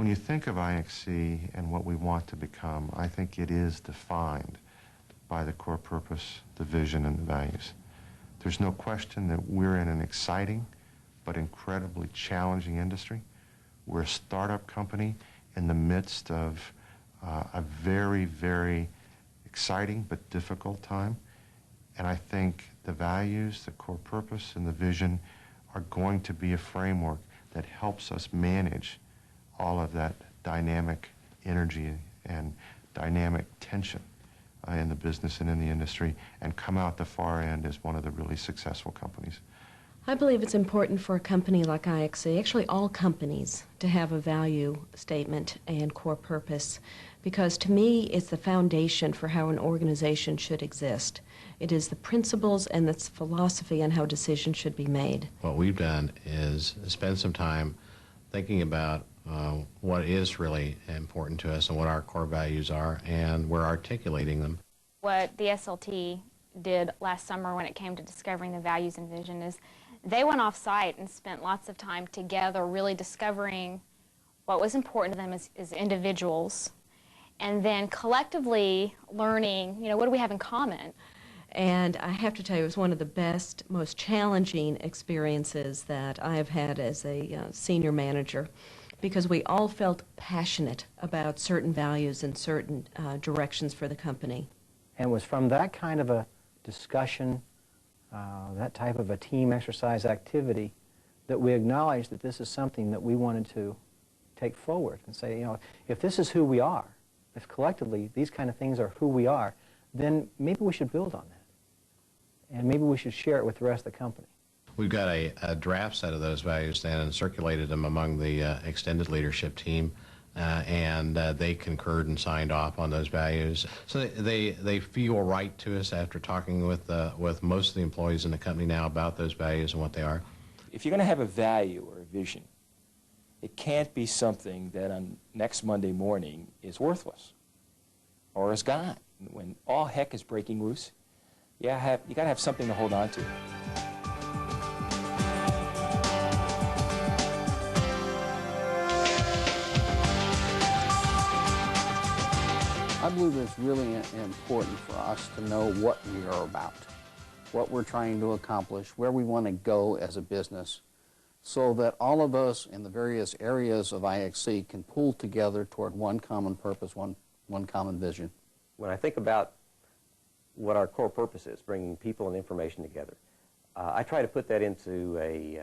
When you think of IXC and what we want to become, I think it is defined by the core purpose, the vision, and the values. There's no question that we're in an exciting but incredibly challenging industry. We're a startup company in the midst of a very, very exciting but difficult time. And I think the values, the core purpose, and the vision are going to be a framework that helps us manage all of that dynamic energy and dynamic tension in the business and in the industry, and come out the far end as one of the really successful companies. I believe it's important for a company like IXC, actually all companies, to have a value statement and core purpose, because to me it's the foundation for how an organization should exist. It is the principles and its philosophy on how decisions should be made. What we've done is spend some time thinking about what is really important to us and what our core values are, and we're articulating them. What the SLT did last summer when it came to discovering the values and vision is they went off-site and spent lots of time together really discovering what was important to them as individuals, and then collectively learning, you know, what do we have in common? And I have to tell you, it was one of the best, most challenging experiences that I have had as a senior manager, because we all felt passionate about certain values and certain directions for the company. And it was from that kind of a discussion, that type of a team exercise activity, that we acknowledged that this is something that we wanted to take forward and say, you know, if this is who we are, if collectively these kind of things are who we are, then maybe we should build on that. And maybe we should share it with the rest of the company. We've got a draft set of those values then and circulated them among the extended leadership team, and they concurred and signed off on those values. So they feel right to us after talking with most of the employees in the company now about those values and what they are. If you're going to have a value or a vision, it can't be something that on next Monday morning is worthless or is gone. When all heck is breaking loose, you got to have something to hold on to. I believe it's really important for us to know what we are about, what we're trying to accomplish, where we want to go as a business, so that all of us in the various areas of IXC can pull together toward one common purpose, one common vision. When I think about what our core purpose is, bringing people and information together, I try to put that into a,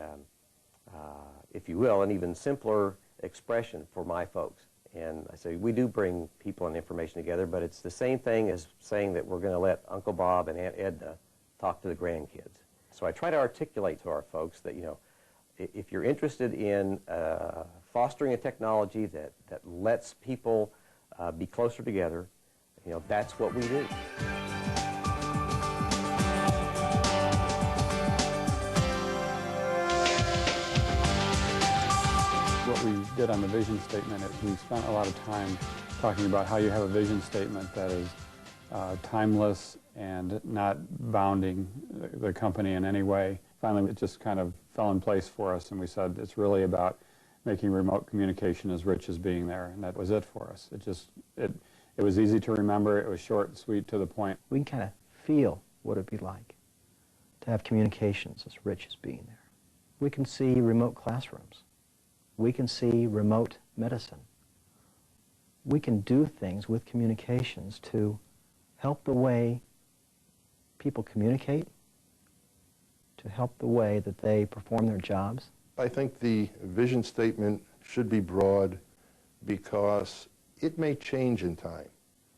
if you will, an even simpler expression for my folks. And I say we do bring people and information together, but it's the same thing as saying that we're going to let Uncle Bob and Aunt Edna talk to the grandkids. So I try to articulate to our folks that, you know, if you're interested in fostering a technology that lets people be closer together, you know, that's what we do. What we did on the vision statement is we spent a lot of time talking about how you have a vision statement that is timeless and not bounding the company in any way. Finally, it just kind of fell in place for us, and we said it's really about making remote communication as rich as being there, and that was it for us. It was easy to remember, it was short and sweet to the point. We can kind of feel what it'd be like to have communications as rich as being there. We can see remote classrooms. We can see remote medicine. We can do things with communications to help the way people communicate, to help the way that they perform their jobs. I think the vision statement should be broad because it may change in time.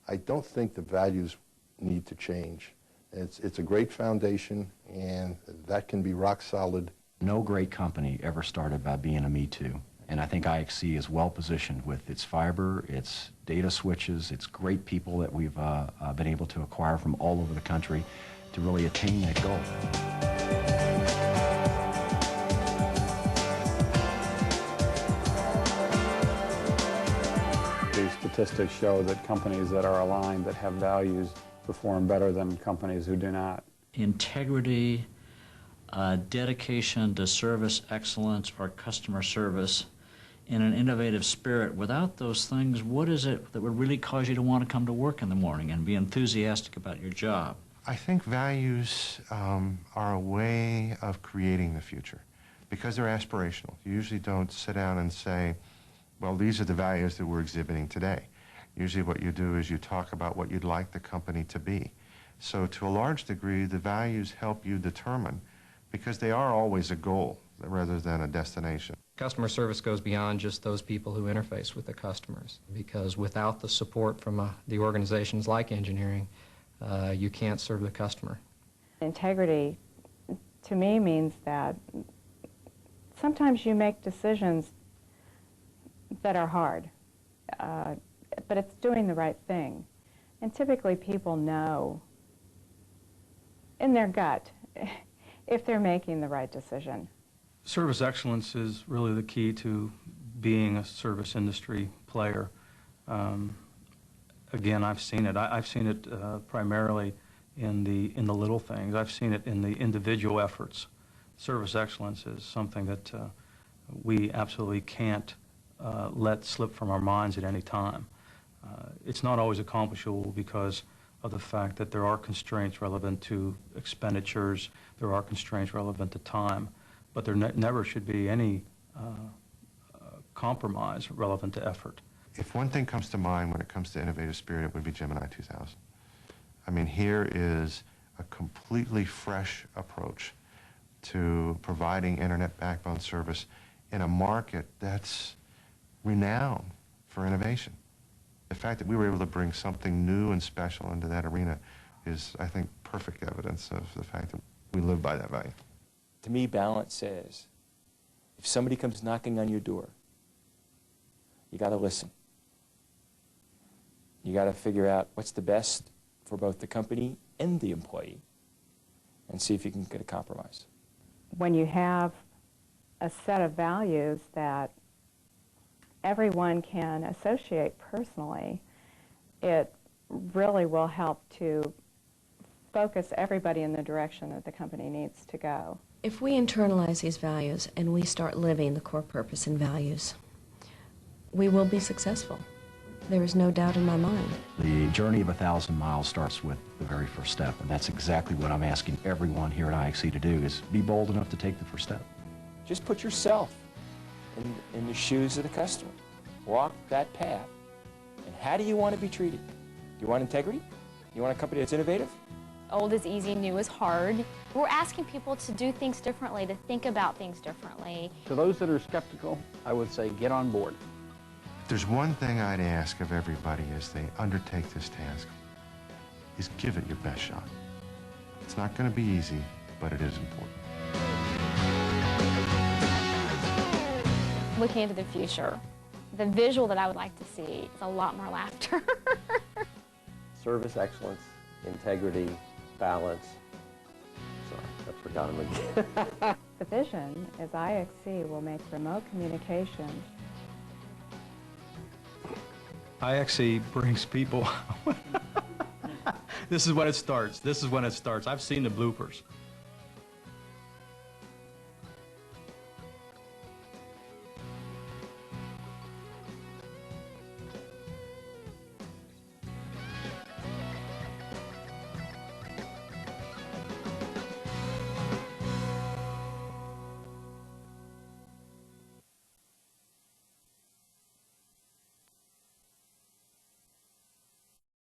I don't think the values need to change. It's a great foundation, and that can be rock solid. No great company ever started by being a Me Too. And I think IXC is well positioned with its fiber, its data switches, its great people that we've been able to acquire from all over the country to really attain that goal. The statistics show that companies that are aligned, that have values, perform better than companies who do not. Integrity, dedication to service excellence or customer service in an innovative spirit. Without those things, what is it that would really cause you to want to come to work in the morning and be enthusiastic about your job? I think values are a way of creating the future because they're aspirational. You usually don't sit down and say, well, these are the values that we're exhibiting today. Usually what you do is you talk about what you'd like the company to be. So to a large degree, the values help you determine, because they are always a goal rather than a destination. Customer service goes beyond just those people who interface with the customers, because without the support from the organizations like engineering, you can't serve the customer. Integrity, to me, means that sometimes you make decisions that are hard, but it's doing the right thing. And typically people know in their gut if they're making the right decision. Service excellence is really the key to being a service industry player. Again, I've seen it. I've seen it primarily in the little things. I've seen it in the individual efforts. Service excellence is something that we absolutely can't let slip from our minds at any time. It's not always accomplishable because of the fact that there are constraints relevant to expenditures, there are constraints relevant to time, but there never should be any compromise relevant to effort. If one thing comes to mind when it comes to innovative spirit, it would be Gemini 2000. I mean, here is a completely fresh approach to providing internet backbone service in a market that's renowned for innovation. The fact that we were able to bring something new and special into that arena is, I think, perfect evidence of the fact that we live by that value. To me, balance says, if somebody comes knocking on your door, you got to listen. You got to figure out what's the best for both the company and the employee and see if you can get a compromise. When you have a set of values that everyone can associate personally, it really will help to focus everybody in the direction that the company needs to go. If we internalize these values and we start living the core purpose and values, we will be successful. There is no doubt in my mind. The journey of 1,000 miles starts with the very first step, and that's exactly what I'm asking everyone here at IXC to do, is be bold enough to take the first step. Just put yourself in the shoes of the customer. Walk that path. And how do you want to be treated? Do you want integrity? You want a company that's innovative? Old is easy, new is hard. We're asking people to do things differently, to think about things differently. To those that are skeptical, I would say get on board. If there's one thing I'd ask of everybody as they undertake this task, is give it your best shot. It's not going to be easy, but it is important. Looking into the future, the visual that I would like to see is a lot more laughter. Service excellence, integrity, balance. Sorry, I forgot them again. The vision is IXC will make remote communications. IXC brings people. This is when it starts. This is when it starts. I've seen the bloopers.